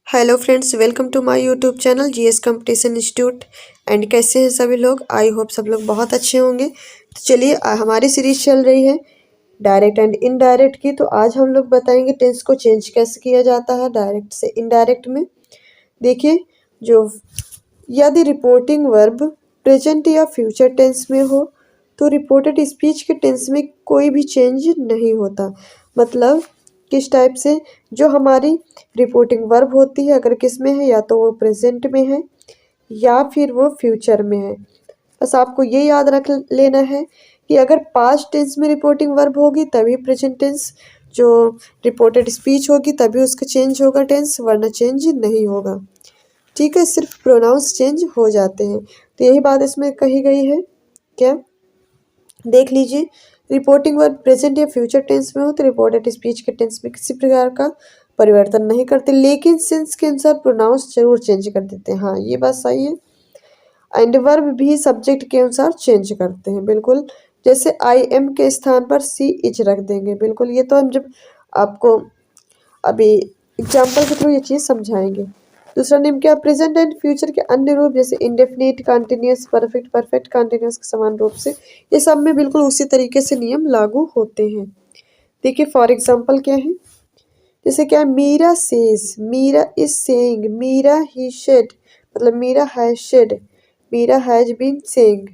Hello friends, welcome to my YouTube channel GS competition institute. And कैसे हैं सभी लोग? आई होप सब लोग बहुत अच्छे होंगे। तो चलिए, हमारी सीरीज चल रही है डायरेक्ट एंड इनडायरेक्ट की। तो आज हम लोग बताएंगे टेंस को चेंज कैसे किया जाता है डायरेक्ट से इनडायरेक्ट में। देखिए, जो यदि रिपोर्टिंग वर्ब प्रेजेंट या फ्यूचर टेंस में हो तो रिपोर्टेड स्पीच के टेंस में कोई भी चेंज नहीं होता। मतलब किस टाइप से, जो हमारी रिपोर्टिंग वर्ब होती है अगर किस में है, या तो वो प्रेजेंट में है या फिर वो फ्यूचर में है। बस आपको ये याद रख लेना है कि अगर पास्ट टेंस में रिपोर्टिंग वर्ब होगी तभी प्रेजेंट टेंस जो रिपोर्टेड स्पीच होगी तभी उसका चेंज होगा टेंस, वरना चेंज नहीं होगा। ठीक है, सिर्फ प्रोनाउंस चेंज हो जाते हैं। तो यही बात इसमें कही गई है। क्या, देख लीजिए, रिपोर्टिंग वर्ब प्रेजेंट या फ्यूचर टेंस में हो तो रिपोर्टेड स्पीच के टेंस में किसी प्रकार का परिवर्तन नहीं करते, लेकिन सेंस के अनुसार प्रोनाउंस जरूर चेंज कर देते हैं। हाँ, ये बात सही है। एंड वर्ब भी सब्जेक्ट के अनुसार चेंज करते हैं, बिल्कुल। जैसे आई एम के स्थान पर सी इज रख देंगे, बिल्कुल। ये तो हम जब आपको अभी एग्जाम्पल के थ्रू ये चीज़ समझाएंगे। दूसरा नियम क्या, प्रेजेंट एंड फ्यूचर के अन्य रूप जैसे indefinite, continuous, perfect, perfect continuous के समान रूप से ये सब में बिल्कुल उसी तरीके से नियम लागू होते हैं। देखिए, फॉर एग्जाम्पल क्या है, जैसे क्या है, Meera says, Meera is saying, Meera he said, मतलब Meera has said, Meera has been saying.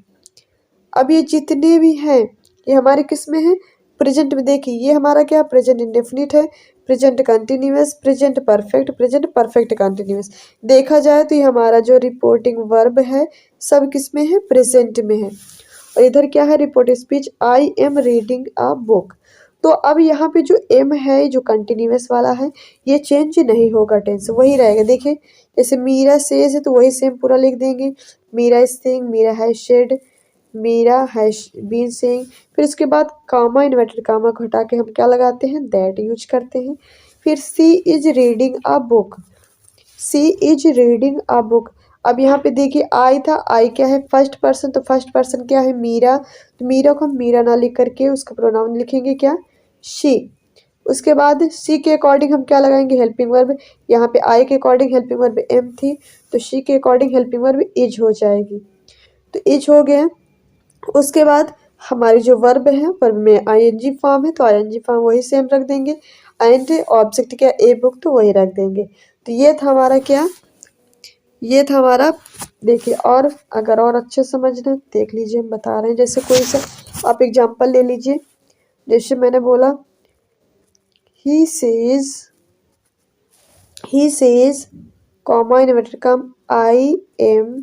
अब ये जितने भी हैं ये हमारे किस में है, प्रेजेंट में। देखिए, ये हमारा क्या, प्रेजेंट इंडेफिनिट है, present continuous, present perfect, present perfect continuous. देखा जाए तो ये हमारा जो रिपोर्टिंग वर्ब है सब किस में है, प्रेजेंट में है। और इधर क्या है, report speech, I am reading a book. तो अब यहाँ पे जो एम है जो कंटिन्यूअस वाला है ये चेंज नहीं होगा, टेंस वही रहेगा। देखिए, जैसे मीरा सेज है तो वही सेम पूरा लिख देंगे, Meera is saying, Meera has said, Meera has been saying. फिर उसके बाद कामा, इन्वर्टेड कामा को हटा के हम क्या लगाते हैं, दैट यूज करते हैं। फिर she is reading a book, she is reading a book. अब यहाँ पे देखिए, आई था, आई क्या है, फर्स्ट पर्सन, तो फर्स्ट पर्सन क्या है, मीरा। तो मीरा को हम मीरा ना लिख करके उसका प्रोनाउन लिखेंगे क्या, शी। उसके बाद सी के अकॉर्डिंग हम क्या लगाएंगे, हेल्पिंग वर्ब। यहाँ पे आई के अकॉर्डिंग हेल्पिंग वर्ब एम थी, तो शी के अकॉर्डिंग हेल्पिंग वर्ब इज हो जाएगी। तो इज हो गया। उसके बाद हमारी जो वर्ब है, वर्ब में आईएनजी फॉर्म है तो आईएनजी फॉर्म वही सेम रख देंगे। एंड ऑब्जेक्ट क्या, ए बुक, तो वही रख देंगे। तो ये था हमारा क्या, ये था हमारा। देखिए, और अगर और अच्छे समझना देख लीजिए, हम बता रहे हैं। जैसे कोई सा आप एग्जांपल ले लीजिए, जैसे मैंने बोला, he says comma inverted comma, I am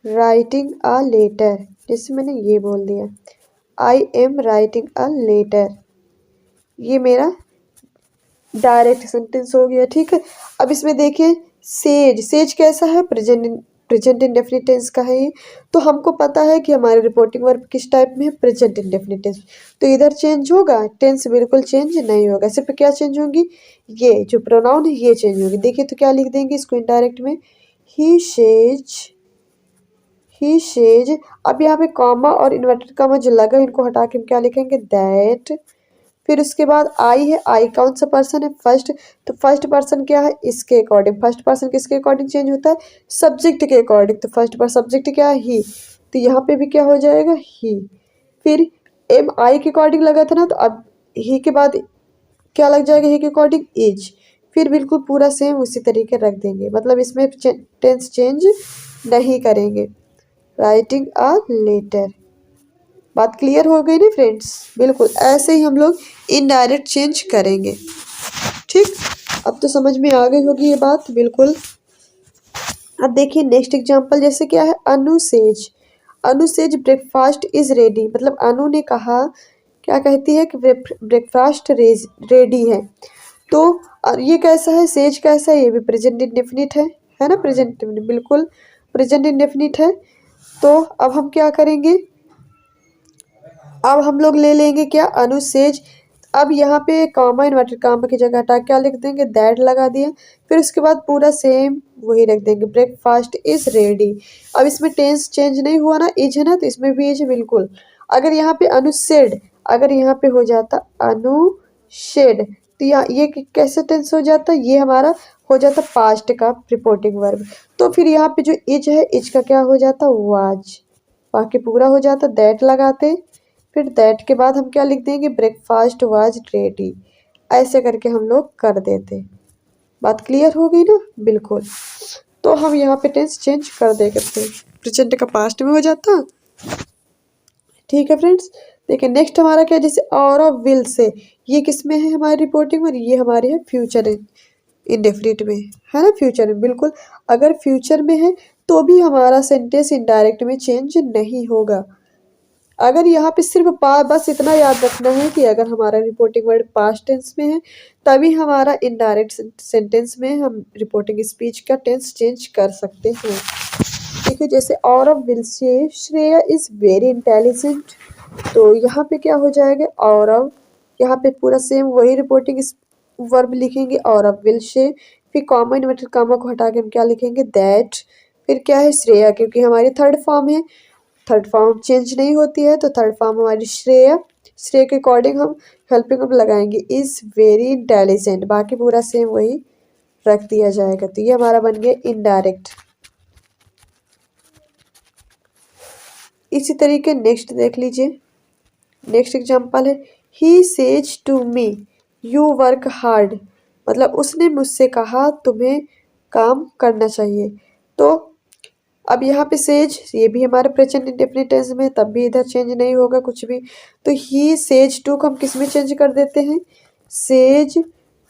writing a letter. जैसे मैंने ये बोल दिया, I am writing a letter, ये मेरा डायरेक्ट सेंटेंस हो गया। ठीक है, अब इसमें देखिए, सेज, सेज कैसा है, प्रेजेंट इंडेफिनिट टेंस का है ये। तो हमको पता है कि हमारे रिपोर्टिंग वर्ब किस टाइप में है, प्रेजेंट इंडेफिनिट टेंस। तो इधर चेंज होगा, टेंस बिल्कुल चेंज नहीं होगा। सिर्फ क्या चेंज होगी, ये जो प्रोनाउन है ये चेंज होगी। देखिए, तो क्या लिख देंगे इसको इनडायरेक्ट में, ही सेज, ही सेज। अब यहाँ पे कॉमा और इन्वर्टेड कॉमा जो लगा इनको हटा के हम क्या लिखेंगे, दैट। फिर उसके बाद आई है, आई कौन सा पर्सन है, फर्स्ट। तो फर्स्ट पर्सन क्या है, इसके अकॉर्डिंग। फर्स्ट पर्सन किसके अकॉर्डिंग चेंज होता है, सब्जेक्ट के अकॉर्डिंग। तो फर्स्ट पर सब्जेक्ट क्या है, ही, तो यहाँ पे भी क्या हो जाएगा, ही। फिर एम आई के अकॉर्डिंग लगा था ना, तो अब ही के बाद क्या लग जाएगा, ही के अकॉर्डिंग इज। फिर बिल्कुल पूरा सेम उसी तरीके रख देंगे, मतलब इसमें टेंस चेंज नहीं करेंगे। राइटिंग अ लेटर, बात क्लियर हो गई ना फ्रेंड्स? बिल्कुल ऐसे ही हम लोग इनडायरेक्ट चेंज करेंगे। ठीक, अब तो समझ में आ गई होगी ये बात, बिल्कुल। अब देखिए नेक्स्ट एग्जांपल, जैसे क्या है, Anu says, Anu says breakfast is ready. मतलब अनु ने कहा, क्या कहती है कि ब्रेकफास्ट रेडी है। तो ये कैसा है, सेज कैसा है, ये भी प्रेजेंट इंडेफिनिट है ना, प्रेजेंट इंडेफिनिट, बिल्कुल प्रेजेंट इंडेफिनिट है। तो अब हम क्या करेंगे, अब हम लोग ले लेंगे क्या, अनुसेज। अब यहाँ पे कॉमा इन्वर्टेड कॉमा की जगह हटा क्या लिख देंगे, दैट लगा दिया। फिर उसके बाद पूरा सेम वही रख देंगे, ब्रेकफास्ट इज रेडी। अब इसमें टेंस चेंज नहीं हुआ ना, इज है ना, तो इसमें भी इज, बिल्कुल। अगर यहाँ पे अनुसेड, अगर यहाँ पे हो जाता अनुशेड, तो ये कैसे टेंस हो जाता है, ये हमारा हो जाता पास्ट का रिपोर्टिंग वर्ब। तो फिर यहाँ पे जो इज है, इज का क्या हो जाता वाज, बाकी पूरा हो जाता दैट लगाते, फिर दैट के बाद हम क्या लिख देंगे ब्रेकफास्ट वाज रेडी, ऐसे करके हम लोग कर देते। बात क्लियर हो गई ना, बिल्कुल। तो हम यहाँ पे टेंस चेंज कर देंगे, प्रेजेंट का पास्ट में हो जाता। ठीक है फ्रेंड्स, देखिए नेक्स्ट हमारा क्या, जैसे और ऑफ विल से, ये किस में है हमारी रिपोर्टिंग में, ये हमारे है फ्यूचर इंडेफिनिट में, है ना, फ्यूचर में। बिल्कुल, अगर फ्यूचर में है तो भी हमारा सेंटेंस इनडायरेक्ट में चेंज नहीं होगा। अगर यहाँ पे सिर्फ बस इतना याद रखना है कि अगर हमारा रिपोर्टिंग वर्ड पास्ट टेंस में है तभी हमारा इनडायरेक्ट सेंटेंस में हम रिपोर्टिंग स्पीच का टेंस चेंज कर सकते हैं। ठीक है, जैसे और will say Shreya is very intelligent, तो यहाँ पे क्या हो जाएगा और यहाँ पे पूरा सेम वही रिपोर्टिंग वर्ब लिखेंगे और विल से, फिर कॉमा इन्वर्टेड कॉमा को हटा के हम क्या लिखेंगे दैट, फिर क्या है श्रेया, क्योंकि हमारी थर्ड फॉर्म है, थर्ड फॉर्म चेंज नहीं होती है, तो थर्ड फॉर्म हमारी श्रेया, श्रेया के अकॉर्डिंग हम हेल्पिंग वर्ब लगाएंगे इज वेरी इंटेलिजेंट, बाकी पूरा सेम वही रख दिया जाएगा। तो ये हमारा बन गया इनडायरेक्ट। इसी तरीके नेक्स्ट देख लीजिए, नेक्स्ट एग्जांपल है he says to me you work hard, मतलब उसने मुझसे कहा तुम्हें काम करना चाहिए। तो अब यहाँ पे सेज, ये भी हमारे प्रेजेंट इंडेफिनिट टेंस में, तब भी इधर चेंज नहीं होगा कुछ भी। तो ही सेज टू को हम किस में चेंज कर देते हैं, सेज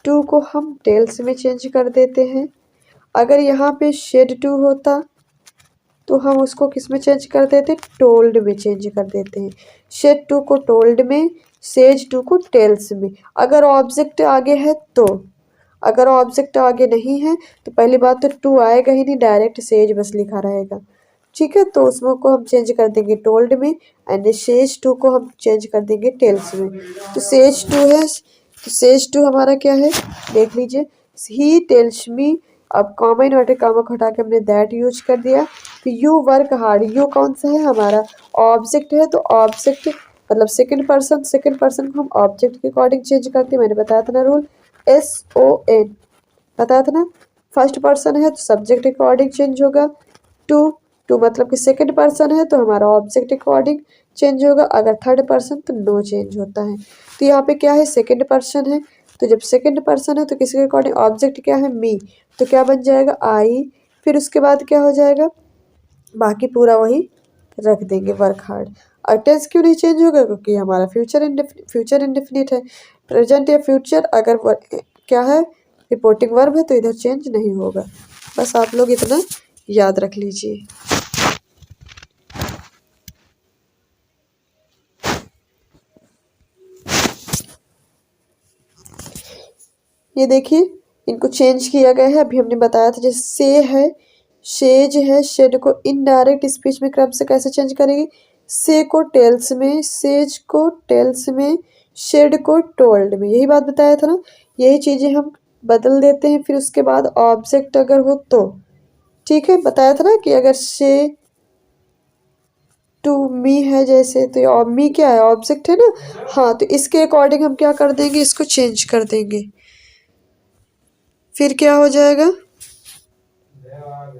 टू को हम टेल्स में चेंज कर देते हैं। अगर यहाँ पे शेड टू होता तो हम उसको किस में चेंज कर देते, टोल्ड में चेंज कर देते हैं। शेड टू को टोल्ड में, सेज टू को टेल्स में। अगर ऑब्जेक्ट आगे है तो, अगर ऑब्जेक्ट आगे नहीं है तो पहली बात तो टू आएगा ही नहीं, डायरेक्ट सेज बस लिखा रहेगा। ठीक है, तो उसमें को हम चेंज कर देंगे टोल्ड में, एंड सेज टू को हम चेंज कर देंगे टेल्स में। तो सेज टू है, तो सेज टू हमारा क्या है देख लीजिए, ही टेल्स मी, अब कॉमा इन्वर्टेड कॉमा को हटा के हमने दैट यूज कर दिया। फिर यू वर्क हार्ड, यू कौन सा है हमारा ऑब्जेक्ट है, तो ऑब्जेक्ट मतलब सेकंड पर्सन को हम ऑब्जेक्ट के अकॉर्डिंग चेंज करते हैं, मैंने बताया था ना रूल, SON बताया था ना। फर्स्ट पर्सन है तो सब्जेक्ट के अकॉर्डिंग चेंज होगा, टू टू मतलब कि सेकंड पर्सन है तो हमारा ऑब्जेक्ट अकॉर्डिंग चेंज होगा, अगर थर्ड पर्सन तो नो चेंज होता है। तो यहाँ पे क्या है सेकंड पर्सन है, तो जब सेकंड पर्सन है तो किसके अकॉर्डिंग, ऑब्जेक्ट क्या है मी, तो क्या बन जाएगा आई, फिर उसके बाद क्या हो जाएगा बाकी पूरा वही रख देंगे वर्क हार्ड। और टेंस क्यों नहीं चेंज होगा, क्योंकि हमारा फ्यूचर इंडेफिनिट है। प्रेजेंट या फ्यूचर अगर क्या है रिपोर्टिंग वर्ब है तो इधर चेंज नहीं होगा। बस आप लोग इतना याद रख लीजिए। ये देखिए इनको चेंज किया गया है, अभी हमने बताया था जैसे से है, शेज है, शेड को इनडायरेक्ट स्पीच में क्रम से कैसे चेंज करेंगे, से को टेल्स में, सेज को टेल्स में, शेड को टोल्ड में, यही बात बताया था ना। यही चीज़ें हम बदल देते हैं, फिर उसके बाद ऑब्जेक्ट अगर हो तो, ठीक है, बताया था ना कि अगर से टू मी है जैसे, तो ये मी क्या है ऑब्जेक्ट है ना, हाँ, तो इसके अकॉर्डिंग हम क्या कर देंगे, इसको चेंज कर देंगे, फिर क्या हो जाएगा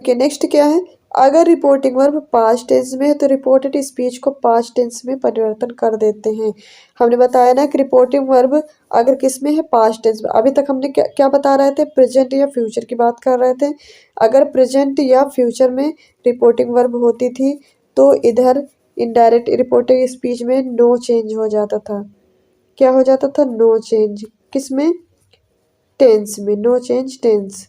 कि नेक्स्ट क्या है, अगर रिपोर्टिंग वर्ब पास्ट टेंस में है तो रिपोर्टेड स्पीच को पास्ट टेंस में परिवर्तन कर देते हैं। हमने बताया ना कि रिपोर्टिंग वर्ब अगर किस में है पास्ट टेंस में, अभी तक हमने क्या बता रहे थे, प्रेजेंट या फ्यूचर की बात कर रहे थे। अगर प्रेजेंट या फ्यूचर में रिपोर्टिंग वर्ब होती थी तो इधर इनडायरेक्ट रिपोर्टिंग स्पीच में नो चेंज हो जाता था। क्या हो जाता था, नो चेंज, किस में, टेंस में, नो चेंज टेंस।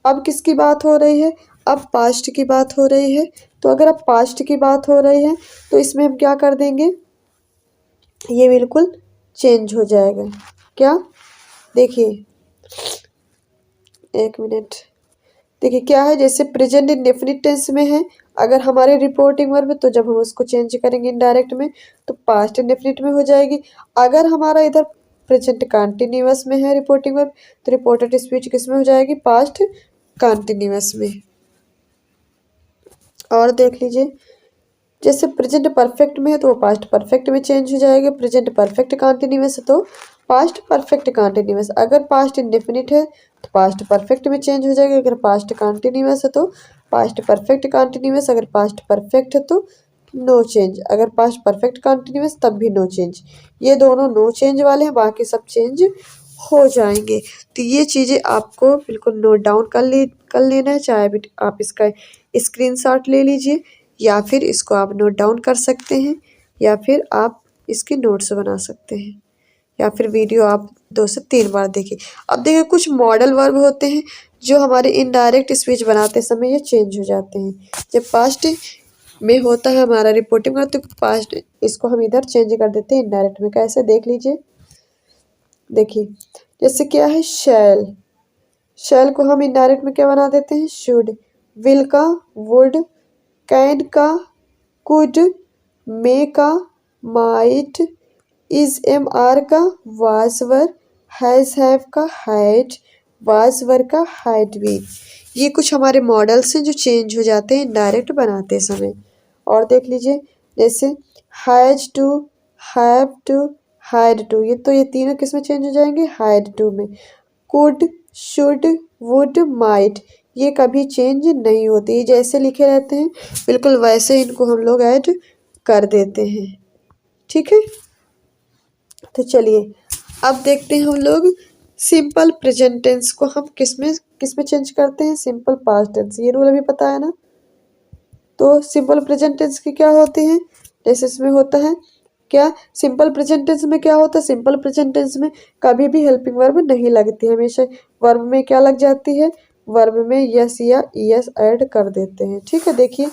अब किसकी बात हो रही है, अब पास्ट की बात हो रही है। तो अगर अब पास्ट की बात हो रही है तो इसमें हम क्या कर देंगे, ये बिल्कुल चेंज हो जाएगा। क्या, देखिए एक मिनट, देखिए क्या है, जैसे प्रेजेंट इंडेफिनिट टेंस में है अगर हमारे रिपोर्टिंग वर्ब, तो जब हम उसको चेंज करेंगे इनडायरेक्ट में तो पास्ट इंडेफिनिट में हो जाएगी। अगर हमारा इधर प्रेजेंट कंटिन्यूअस में है रिपोर्टिंग वर्ब तो रिपोर्टेड स्पीच किस में हो जाएगी, पास्ट कंटिन्यूअस में। और देख लीजिए जैसे प्रेजेंट परफेक्ट में है तो वो पास्ट परफेक्ट में चेंज हो जाएगा, प्रेजेंट परफेक्ट कंटिन्यूअस है तो पास्ट परफेक्ट कंटिन्यूअस, अगर पास्ट इंडेफिनिट है तो पास्ट परफेक्ट में चेंज हो जाएगा, अगर पास्ट कंटिन्यूअस है तो पास्ट परफेक्ट कंटिन्यूअस, अगर पास्ट परफेक्ट है तो नो चेंज, अगर पास्ट परफेक्ट कंटिन्यूअस तब भी नो चेंज। ये दोनों नो चेंज वाले हैं, बाकी सब चेंज हो जाएंगे। तो ये चीज़ें आपको बिल्कुल नोट डाउन कर लेना है, चाहे भी आप इसका स्क्रीनशॉट ले लीजिए या फिर इसको आप नोट डाउन कर सकते हैं या फिर आप इसके नोट्स बना सकते हैं या फिर वीडियो आप 2 से 3 बार देखिए। अब देखिए कुछ मॉडल वर्ब होते हैं जो हमारे इनडायरेक्ट स्पीच बनाते समय ये चेंज हो जाते हैं। जब पास्ट में होता है हमारा रिपोर्टिंग वर्ब तो पास्ट इसको हम इधर चेंज कर देते हैं इनडायरेक्ट में। कैसे देख लीजिए, देखिए जैसे क्या है शैल, शैल को हम इनडायरेक्ट में क्या बना देते हैं शुड, विल का वुड, कैन का कुड, मे का माइट, इज एम आर का वाज वर, हैज हैव का हैड, वाज वर का हैड बीन। ये कुछ हमारे मॉडल्स हैं जो चेंज हो जाते हैं इनडायरेक्ट बनाते समय। और देख लीजिए जैसे has to, have to, had to, ये तीनों किस में चेंज हो जाएंगे, हैड टू में। कुड, शुड, वुड, माइट, ये कभी चेंज नहीं होती, ये जैसे लिखे रहते हैं बिल्कुल वैसे इनको हम लोग ऐड कर देते हैं। ठीक है, तो चलिए अब देखते हैं हम लोग सिंपल प्रेजेंट टेंस को हम किस में चेंज करते हैं, सिंपल पास्ट टेंस। ये रूल अभी पता है ना। तो सिंपल प्रेजेंट टेंस की क्या होती है, जैसे इसमें होता है क्या, सिंपल प्रेजेंट टेंस में क्या होता है, सिंपल प्रेजेंट टेंस में कभी भी हेल्पिंग वर्ब नहीं लगती, हमेशा वर्ब में क्या लग जाती है, वर्ब में यस या ईएस ऐड कर देते हैं। ठीक है, देखिए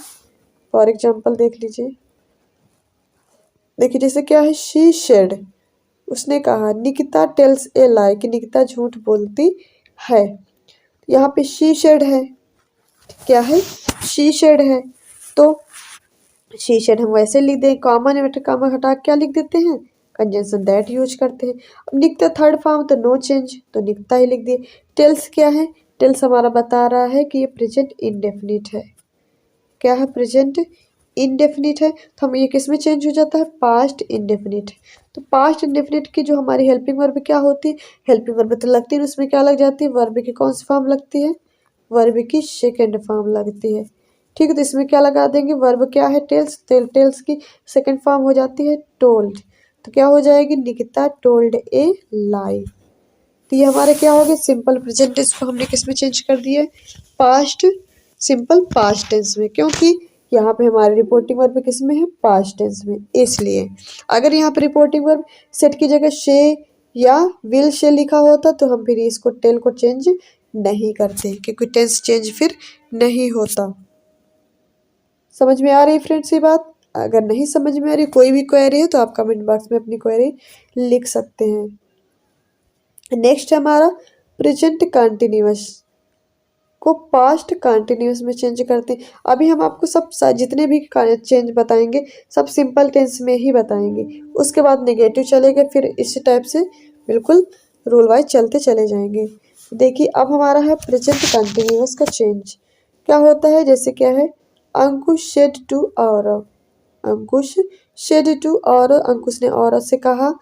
फॉर एग्जाम्पल देख लीजिए, देखिए जैसे क्या है शी शेड, उसने कहा, निकिता टेल्स ए लाई, कि निकिता झूठ बोलती है। यहाँ पे शी शेड है, क्या है शी शेड है, तो शी शेड हम वैसे लिख दें, कॉमन में कॉमा हटा क्या लिख देते हैं, कंजंक्शन दैट यूज करते हैं। अब निकता थर्ड फॉर्म तो नो चेंज, तो निकता ही लिख दिए। टेल्स क्या है, टेल्स हमारा बता रहा है कि ये प्रेजेंट इंडेफिनिट है, क्या है प्रेजेंट इंडेफिनिट है, तो हम ये किस में चेंज हो जाता है, पास्ट इंडेफिनिट। तो पास्ट इंडेफिनिट की जो हमारी हेल्पिंग वर्ब क्या होती है, हेल्पिंग वर्ब तो लगती है, उसमें क्या लग जाती है, वर्ब की कौन सी फॉर्म लगती है, वर्ब की सेकेंड फॉर्म लगती है। ठीक है, तो इसमें क्या लगा देंगे, वर्ब क्या है टेल्स, टेल्स की सेकेंड फॉर्म हो जाती है टोल्ड, तो क्या हो जाएगी, निकिता टोल्ड ए लाई। तो ये हमारे क्या हो गया, सिंपल प्रेजेंट टेंस को हमने किस में चेंज कर दिया, पास्ट, सिंपल पास्ट टेंस में, क्योंकि यहाँ पे हमारे रिपोर्टिंग वर्ब किस में है, पास्ट टेंस में। इसलिए अगर यहाँ पे रिपोर्टिंग वर्ब सेट की जगह शे या विल शे लिखा होता तो हम फिर इसको टेल को चेंज नहीं करते, क्योंकि टेंस चेंज फिर नहीं होता। समझ में आ रही फ्रेंड्स ये बात, अगर नहीं समझ में आ रही कोई भी क्वेरी है तो आप कमेंट बॉक्स में अपनी क्वेरी लिख सकते हैं। नेक्स्ट हमारा प्रेजेंट कंटिन्यूअस को पास्ट कंटिन्यूअस में चेंज करते हैं। अभी हम आपको सब जितने भी चेंज बताएंगे सब सिंपल टेंस में ही बताएंगे, उसके बाद नेगेटिव चलेगा, फिर इस टाइप से बिल्कुल रूल वाइज चलते चले जाएंगे। देखिए अब हमारा है प्रेजेंट कंटिन्यूअस का चेंज, क्या होता है, जैसे क्या है, Ankush said to Aarav, Ankush said to Aarav, Ankush ने औरत से कहा,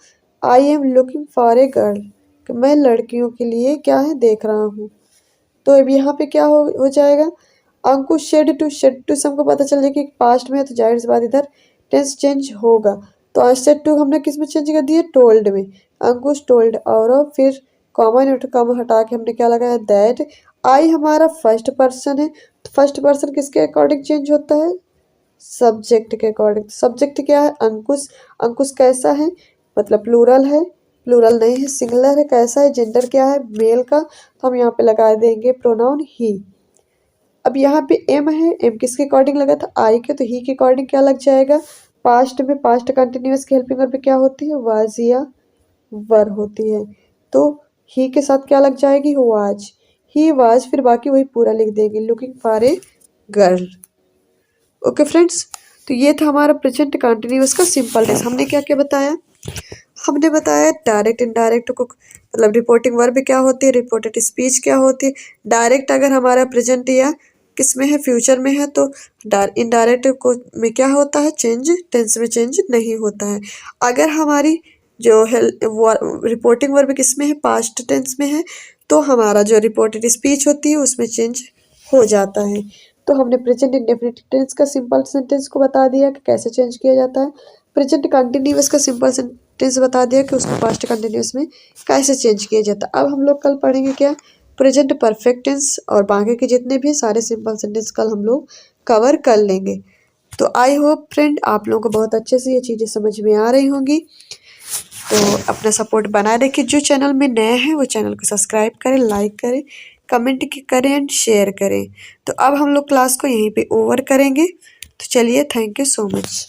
I am looking for a girl, कि मैं लड़कियों के लिए क्या है देख रहा हूँ। तो अब यहाँ पे क्या हो जाएगा, अंकुश शेड टू से हमको पता चल जाएगा कि पास्ट में है तो जाहिर सी बात इधर टेंस चेंज होगा। तो शेड टू हमने किस में चेंज कर दिया, टोल्ड में, अंकुश टोल्ड और फिर कॉमन कॉमा हटा के हमने क्या लगाया, दैट। आई हमारा फर्स्ट पर्सन है, तो फर्स्ट पर्सन किसके अकॉर्डिंग चेंज होता है, सब्जेक्ट के अकॉर्डिंग। सब्जेक्ट क्या है, अंकुश, अंकुश कैसा है, मतलब प्लूरल है, प्लूरल नहीं है सिंगुलर है, कैसा है, जेंडर क्या है, मेल का, तो हम यहाँ पे लगा देंगे प्रोनाउन ही। अब यहाँ पे एम है, एम किसके अकॉर्डिंग लगा था, आई के, तो ही के अकॉर्डिंग क्या लग जाएगा, पास्ट में पास्ट कंटिन्यूअस की हेल्पिंग वर्ब क्या होती है, वाज या वर होती है, तो ही के साथ क्या लग जाएगी, वाज, ही वाज, फिर बाकी वही पूरा लिख देंगे, looking for a girl. Okay friends, तो ये था हमारा प्रेजेंट कंटिन्यूअस का सिंपल टेंस। हमने क्या क्या बताया, हमने बताया डायरेक्ट इनडायरेक्ट को, मतलब रिपोर्टिंग वर्ब क्या होती है, रिपोर्टेड स्पीच क्या होती है। डायरेक्ट अगर हमारा प्रेजेंट या किस में है, फ्यूचर में है, तो इनडायरेक्ट को में क्या होता है, चेंज, टेंस में चेंज नहीं होता है। अगर हमारी जो रिपोर्टिंग वर्ब किस में है, पास्ट टेंस में है, तो हमारा जो रिपोर्टेड स्पीच होती है उसमें चेंज हो जाता है। तो हमने प्रेजेंट इंडेफिनिट टेंस का सिंपल सेंटेंस को बता दिया कि कैसे चेंज किया जाता है। प्रेजेंट कंटिन्यूअस का सिंपल सेंटेंस बता दिया कि उसको पास्ट कंटिन्यूअस में कैसे चेंज किया जाता है। अब हम लोग कल पढ़ेंगे क्या, प्रेजेंट परफेक्ट टेंस, और बाकी के जितने भी सारे सिंपल सेंटेंस कल हम लोग कवर कर लेंगे। तो आई होप फ्रेंड आप लोगों को बहुत अच्छे से ये चीज़ें समझ में आ रही होंगी। तो अपना सपोर्ट बनाए रखिए। जो चैनल में नए हैं वो चैनल को सब्सक्राइब करें, लाइक करें, कमेंट करें एंड शेयर करें। तो अब हम लोग क्लास को यहीं पे ओवर करेंगे। तो चलिए, थैंक यू सो मच।